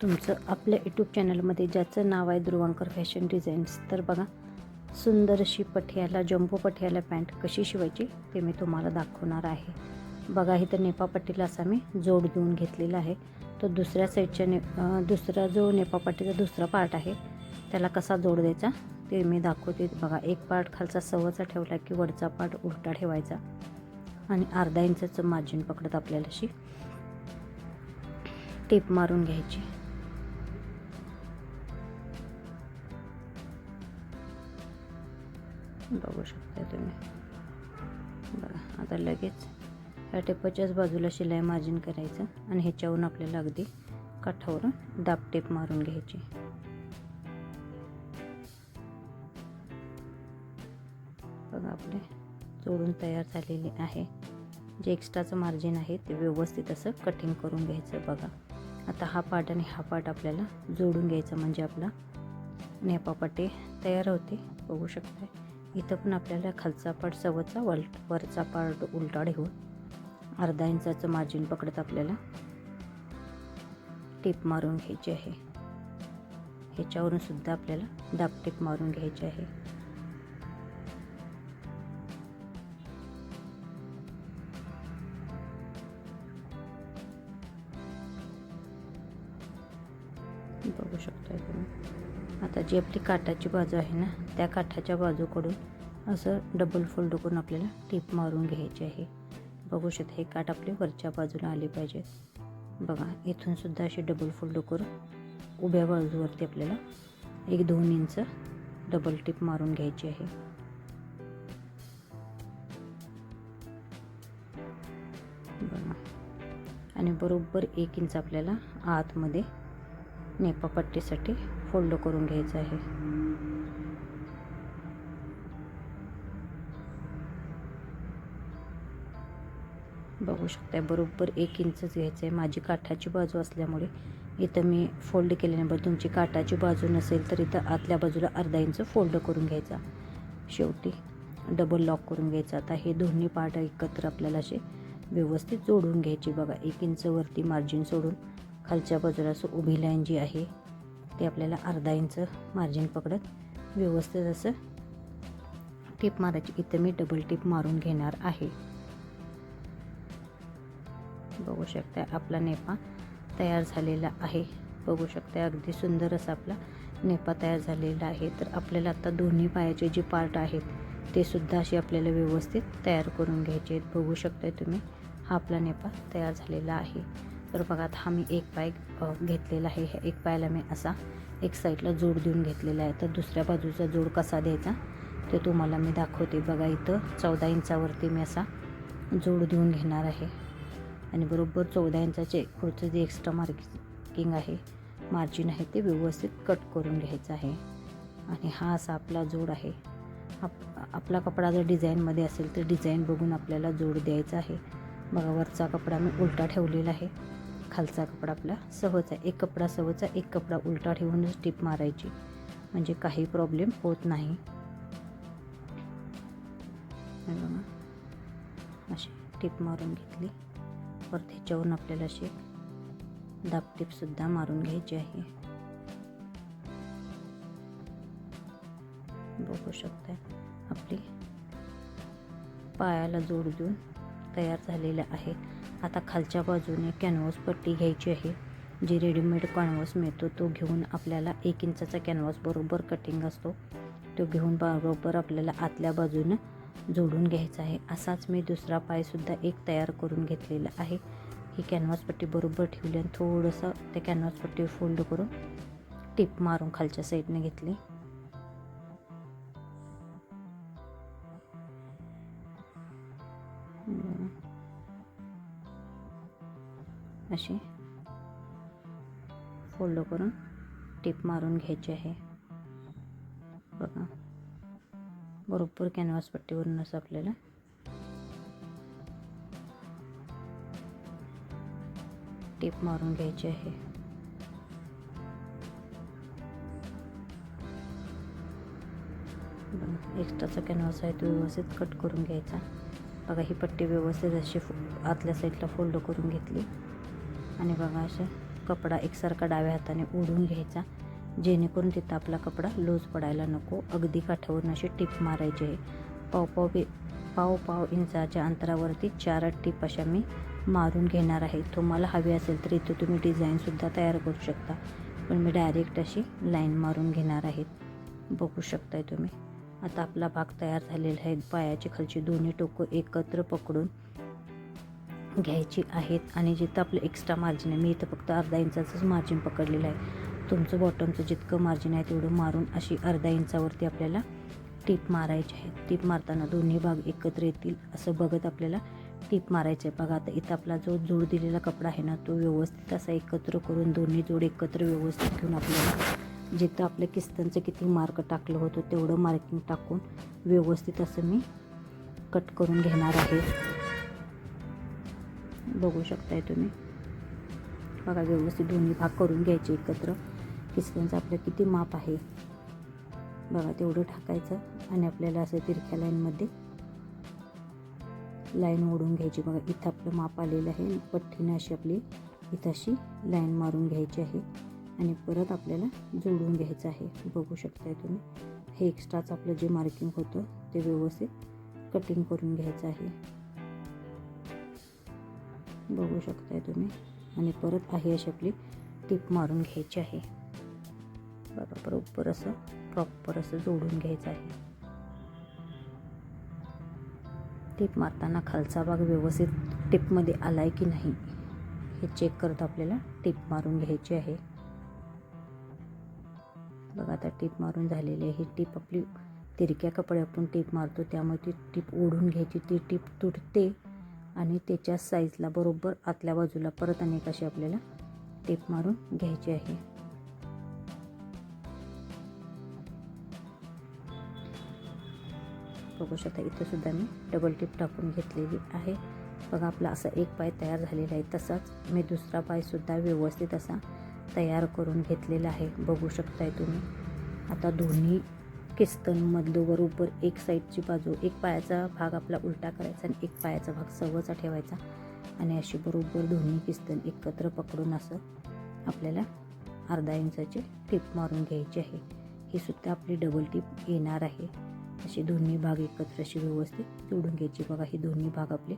तुमचं आपल्या यूट्यूब चॅनलमध्ये ज्याचं नाव आहे ध्रुवांकर फॅशन डिझाईन्स. तर बघा, सुंदर अशी पटियाला जम्बो पटियाला पॅन्ट कशी शिवायची ते मी तुम्हाला दाखवणार आहे. बघा, इथं नेपापट्टीला असा मी जोड देऊन घेतलेला आहे. तो दुसऱ्या साईडच्या दुसरा जो नेपापट्टीचा दुसरा पार्ट आहे त्याला कसा जोड द्यायचा ते मी दाखवते. बघा, एक पार्ट खालचा सव्वाचा ठेवला की वरचा पार्ट उलटा ठेवायचा आणि अर्धा इंचाचं मार्जिन पकडत आपल्याला अशी टिप मारून घ्यायची. बघू शकता तुम्ही. बघा, आता लगेच ह्या टेपाच्याच बाजूला शिलाई मार्जिन करायचं आणि ह्याच्यावरून आपल्याला अगदी काठावरून दाब टेप मारून घ्यायची. बघा, आपले जोडून तयार झालेले आहे. जे एक्स्ट्राचं मार्जिन आहे ते व्यवस्थित असं कटिंग करून घ्यायचं. बघा, आता हा पार्ट आणि हा पार्ट आपल्याला जोडून घ्यायचा म्हणजे आपला नेपापट्टी तयार होते. बघू शकता, इथं पण आपल्याला खालचा पार्ट सव्वाचा वरचा पार्ट उलटा ठेवून अर्धा इंचाचं मार्जिन पकडत आपल्याला टिप मारून घ्यायची आहे. ह्याच्यावरून सुद्धा आपल्याला दाब टिप मारून घ्यायची आहे. बघू शकता तुम्ही. आता जी आपली काठाची बाजू आहे ना, त्या काठाच्या बाजूकडून असं डबल फोल्ड करून आपल्याला टिप मारून घ्यायची आहे. बघू शकता, हे काठ आपले वरच्या बाजूला आले पाहिजेत. बघा, इथून सुद्धा अशी डबल फोल्ड करून उभ्या बाजूवरती आपल्याला 1-2 इंच डबल टिप मारून घ्यायची आहे. बघा, आणि बरोबर 1 इंच आपल्याला आतमध्ये नेपापट्टीसाठी फोल्ड करून घ्यायचं आहे. बघू शकता, बरोबर 1 इंचच घ्यायचं आहे. माझी काठाची बाजू असल्यामुळे इथं मी फोल्ड केल्यानंतर, तुमची काठाची बाजू नसेल तर इथं आतल्या बाजूला अर्धा इंच फोल्ड करून घ्यायचा. शेवटी डबल लॉक करून घ्यायचा. आता हे दोन्ही पार्ट एकत्र आपल्याला असे व्यवस्थित जोडून घ्यायचे. बघा, 1 इंच वरती मार्जिन सोडून खालच्या बाजूला असं उभी लाईन जी आहे ते आपल्याला अर्धा इंच मार्जिन पकडत व्यवस्थित असं टिप मारायची. इथं मी डबल टिप मारून घेणार आहे. बघू शकता, आपला नेपा तयार झालेला आहे. बघू शकता, अगदी सुंदर असा आपला नेपा तयार झालेला आहे. तर आपल्याला आता दोन्ही पायाचे जे पार्ट आहेत ते सुद्धा असे आपल्याला व्यवस्थित तयार करून घ्यायचे आहेत. बघू शकता तुम्ही, हा आपला नेपा तयार झालेला आहे. तर बघा, हा मी एक पाय घेतलेला आहे. ह्या एक पायाला मी असा एक साईडला जोड देऊन घेतलेला आहे. तर दुसऱ्या बाजूचा जोड कसा द्यायचा ते तुम्हाला मी दाखवते. बघा, इथं 14 इंचावरती मी असा जोड देऊन घेणार आहे आणि बरोबर 14 इंचाचे पुढचं जे एक्स्ट्रा मार्किंग आहे, मार्जिन आहे, ते व्यवस्थित कट करून घ्यायचं आहे. आणि हा असा आपला जोड आहे. आपला कपडा जर डिझाईनमध्ये असेल तर डिझाईन बघून आपल्याला जोड द्यायचा आहे. बघा, वरचा कपडा मी उलटा ठेवलेला आहे, खालचा कपडा आपला सहज आहे. एक कपडा सहजचा, एक कपडा उलटा ठेवूनच टिप मारायची म्हणजे काही प्रॉब्लेम होत नाही. बघा, अशी टिप मारून घेतली. परत ह्याच्यावरून आपल्याला अशी दाब टिपसुद्धा मारून घ्यायची आहे. बघू शकता, आपली पायाला जोड देऊन तयार झालेलं आहे. आता खालच्या बाजूने कॅनव्हास पट्टी घ्यायची आहे. जी रेडीमेड कॅनव्हास मिळतो तो घेऊन आपल्याला 1 इंचाचा कॅनव्हास बरोबर कटिंग असतो तो घेऊन बरोबर आपल्याला आतल्या बाजूनं जोडून घ्यायचा आहे. असाच मी दुसरा पायसुद्धा एक तयार करून घेतलेला आहे. ही कॅनव्हास पट्टी बरोबर ठेवली आणि थोडंसं त्या कॅनव्हास पट्टी फोल्ड करून टिप मारून खालच्या साईडने घेतली. अशी फोल्ड करून टिप मारून घ्यायची आहे. बघा, बरोबर कॅनव्हास पट्टीवरूनच आपल्याला टिप मारून घ्यायची आहे. बघा, एक्स्ट्राचा कॅनव्हास आहे तो व्यवस्थित कट करून घ्यायचा. बघा, ही पट्टी व्यवस्थित अशी आतल्या साईडला फोल्ड करून घेतली आणि बघा, अशा कपडा एकसारखा डाव्या हाताने ओढून घ्यायचा, जेणेकरून तिथं आपला कपडा लूज पडायला नको. अगदी काठावरून अशी टीप मारायची आहे. पाव इंचाच्या अंतरावरती 4 टीप अशा मी मारून घेणार आहे. तुम्हाला हवी असेल तर इथं तुम्ही डिझाईनसुद्धा तयार करू शकता, पण मी डायरेक्ट अशी लाईन मारून घेणार आहे. बघू शकताय तुम्ही. आता आपला भाग तयार झालेला आहे. पायाची खालची दोन्ही टोकं एकत्र पकडून घ्यायची आहेत आणि जिथं आपलं एक्स्ट्रा मार्जिन आहे, मी इथं फक्त अर्धा इंचाचंच मार्जिन पकडलेलं आहे. तुमचं बॉटमचं जितकं मार्जिन आहे तेवढं मारून अशी अर्धा इंचावरती आपल्याला टीप मारायची आहे. टीप मारताना दोन्ही भाग एकत्र येतील असं बघत आपल्याला टीप मारायचं आहे. बघा आता इथं आपला जो जोड दिलेला कपडा आहे ना, तो व्यवस्थित असा एकत्र करून दोन्ही जोड एकत्र व्यवस्थित घेऊन आपल्याला जिथं आपलं किस्तनचं किती मार्क टाकलं होतं तेवढं मार्किंग टाकून व्यवस्थित असं मी कट करून घेणार आहे. बघू शकताय तुम्ही. बघा व्यवस्थित दोन्ही भाग करून घ्यायचे एकत्र. किस्तनचं आपलं किती माप आहे बघा तेवढं टाकायचं आणि आपल्याला असं तिरख्या लाईनमध्ये लाईन ओढून घ्यायची. बघा इथं आपलं माप आलेलं आहे. पट्टीने अशी आपली इथं अशी लाईन मारून घ्यायची आहे आणि परत आपल्याला जोडून घ्यायचं आहे. बघू शकताय तुम्ही. हे एक्स्ट्राचं आपलं जे मार्किंग होतं ते व्यवस्थित कटिंग करून घ्यायचं आहे. बघू शकताय तुम्ही. आणि परत आहे अशी आपली टीप मारून घ्यायची आहे. बघा बरोबर असं प्रॉपर असं जोडून घ्यायचं आहे. टीप मारताना खालचा भाग व्यवस्थित टिपमध्ये आला आहे की नाही हे चेक करत आपल्याला टीप मारून घ्यायची आहे. बघा आता टीप मारून झालेली आहे. ही टीप आपली तिरक्या कपड्यातून टीप मारतो त्यामुळे ती टीप ओढून घ्यायची. ती टीप तुटते आणि त्याच्या साईजला बरोबर आतल्या बाजूला परत अनेक अशी आपल्याला टीप मारून घ्यायची आहे. बघू शकता इथं सुद्धा मी डबल टीप टाकून घेतलेली आहे. बघा आपला असा एक पाय तयार झालेला आहे. तसाच मी दुसरा पायसुद्धा व्यवस्थित असा तयार करून घेतलेला आहे. बघू शकताय तुम्ही. आता दोन्ही किस्तनमधलं बरोबर एक साईडची बाजू, एक पायाचा भाग आपला उलटा करायचा आणि एक पायाचा भाग सव्वाचा ठेवायचा आणि अशी बरोबर दोन्ही किस्तन एकत्र पकडून असं आपल्याला अर्धा इंचाची टीप मारून घ्यायची आहे. ही सुद्धा आपली डबल टीप येणार आहे. असे दोन्ही भाग एकत्र अशी व्यवस्थित जोडून घ्यायची. बघा हे दोन्ही भाग आपले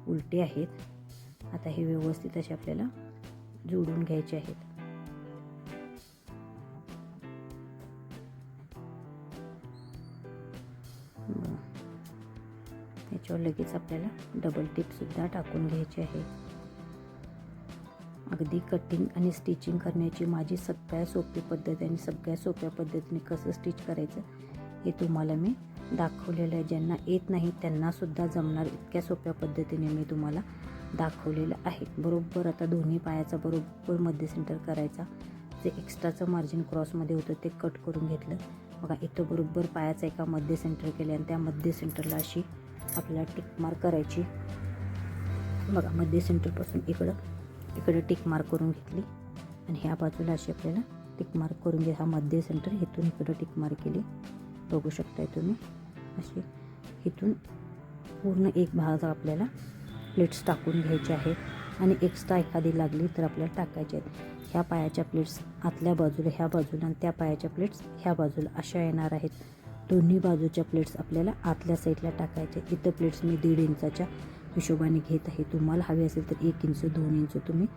उलटे आहेत. आता हे व्यवस्थित असे आपल्याला जोडून घ्यायचे आहेत. याच्यावर लगेच आपल्याला डबल टीपसुद्धा टाकून घ्यायची आहे. अगदी कटिंग आणि स्टिचिंग करण्याची माझी सगळ्यात सोपी पद्धत आणि सगळ्यात सोप्या पद्धतीने कसं स्टिच करायचं हे तुम्हाला मी दाखवलेलं आहे. ज्यांना येत नाही त्यांनासुद्धा जमणार इतक्या सोप्या पद्धतीने मी तुम्हाला दाखवलेलं आहे. बरोबर आता दोन्ही पायाचा बरोबर मध्य सेंटर करायचा. जे एक्स्ट्राचं मार्जिन क्रॉसमध्ये होतं ते कट करून घेतलं. बघा इथं बरोबर पायाचा एका मध्य सेंटर केले आणि त्या मध्य सेंटरला अशी आपल्याला टिक मार्क करायची. बघा मध्य सेंटरपासून इकडं टिक मार्क करून घेतली आणि ह्या बाजूला अशी आपल्याला टिक मार्क करून घ्या. हा मध्य सेंटर इथून इकडं टिक मार्क केली. बघू शकताय तुम्ही. असे इथून पूर्ण एक भाग आपल्याला प्लेट्स टाकून घ्यायचे आहेत आणि एक्स्ट्रा एखादी लागली तर आपल्याला टाकायचे आहेत. ह्या पायाच्या प्लेट्स आतल्या बाजूला ह्या बाजूला आणि त्या पायाच्या प्लेट्स ह्या बाजूला अशा येणार आहेत. दोन्ही बाजूच्या प्लेट्स आपल्याला आतल्या साईडला टाकायचे. इथं प्लेट्स मी 1.5 इंचाच्या हिशोबाने घेत आहे. तुम्हाला हवे असेल तर 1 इंच 2 इंच तुम्ही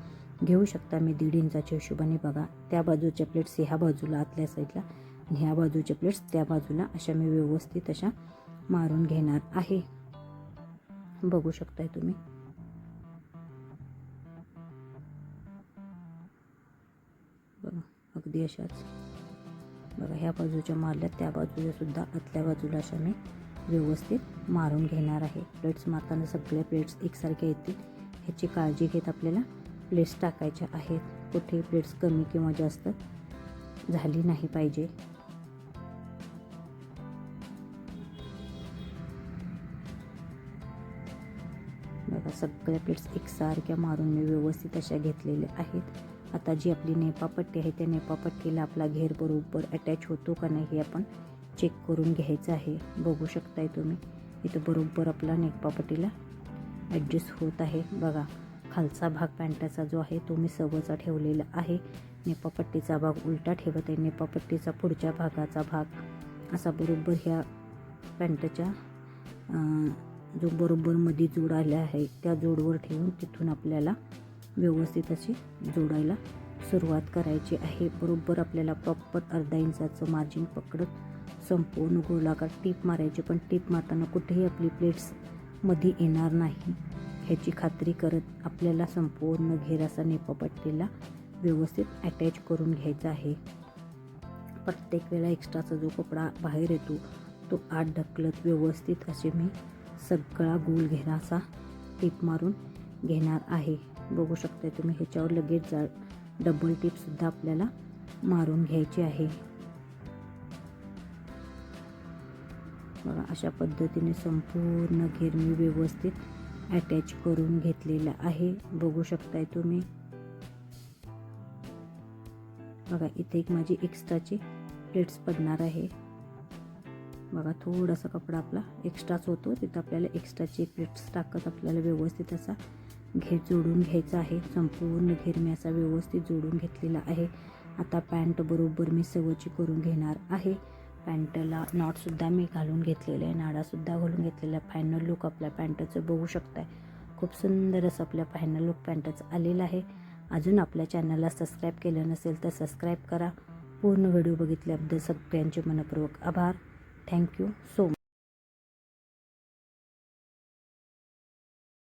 घेऊ शकता. मी 1.5 इंचाच्या हिशोबाने बघा त्या बाजूच्या प्लेट्स ह्या बाजूला आतल्या साईडला आणि ह्या बाजूच्या प्लेट्स त्या बाजूला अशा मी व्यवस्थित अशा मारून घेणार आहे. बघू शकताय तुम्ही. बघा अगदी अशाच बघा ह्या बाजूच्या मारल्या त्या बाजूला सुद्धा आतल्या बाजूला अशा मी व्यवस्थित मारून घेणार आहे. प्लेट्स मारताना सगळे प्लेट्स एकसारखे येतील ह्याची काळजी घेत आपल्याला प्लेट्स टाकायच्या आहेत. कुठे प्लेट्स कमी किंवा जास्त झाली नाही पाहिजे. बघा सगळ्या प्लेट्स एकसारख्या मारून मी व्यवस्थित अशा घेतलेल्या आहेत. आता जी आपली नेपापट्टी आहे त्या नेपापट्टीला आपला घेर बरोबर अटॅच होतो का नाही हे आपण चेक करून घ्यायचं आहे. बघू शकताय तुम्ही इथं बरोबर आपला नेपापट्टीला ॲडजस्ट होत आहे. बघा खालचा भाग पॅन्टाचा जो आहे तो मी सव्वाचा ठेवलेला आहे. नेपापट्टीचा भाग उलटा ठेवत आहे. नेपापट्टीचा पुढच्या भागाचा भाग असा बरोबर ह्या पॅन्टच्या जो बरोबर मध्ये जोड आला आहे त्या जोडवर ठेवून तिथून आपल्याला व्यवस्थित अशी जोडायला सुरुवात करायची आहे. बरोबर आपल्याला प्रॉपर अर्धा इंचाचं मार्जिन पकडत संपूर्ण गोलाकार टीप मारायची, पण टीप मारताना कुठेही आपली प्लेट्स मध्ये येणार नाही ह्याची खात्री करत आपल्याला संपूर्ण घेर असा नेपापट्टीला व्यवस्थित अटॅच करून घ्यायचा आहे. प्रत्येक वेळा एक्स्ट्राचा जो कपडा बाहेर येतो तो आत ढकलत व्यवस्थित असे मी सगळा गोल घेरा असा टीप मारून घेणार आहे. बघू शकता तुम्ही ह्याच्यावर लगेच डबल टीपसुद्धा आपल्याला मारून घ्यायची आहे. बघा अशा पद्धतीने संपूर्ण घेर मी व्यवस्थित अटॅच करून घेतलेला आहे. बघू शकताय तुम्ही. बघा इथे एक माझी एक्स्ट्राची प्लेट्स पडणार आहे. बघा थोडासा कपडा आपला एक्स्ट्राच होतो, तिथं आपल्याला एक्स्ट्राची प्लेट्स टाकत आपल्याला व्यवस्थित असा घेर जोडून घ्यायचा आहे. संपूर्ण घेर मी असा व्यवस्थित जोडून घेतलेला आहे. आता पॅन्ट बरोबर मी सवची करून घेणार आहे. पॅन्टला नॉटसुद्धा मी घालून घेतलेलं आहे, नाडासुद्धा घालून घेतलेला आहे. फायनल लुक आपल्या पॅन्टचं बघू शकताय. खूप सुंदर असं आपल्या फायनल लुक पॅन्टचं आलेलं आहे. अजून आपल्या चॅनलला सबस्क्राईब केलं नसेल तर सबस्क्राईब करा. पूर्ण व्हिडिओ बघितल्याबद्दल सगळ्यांचे मनपूर्वक आभार. Thank you so much.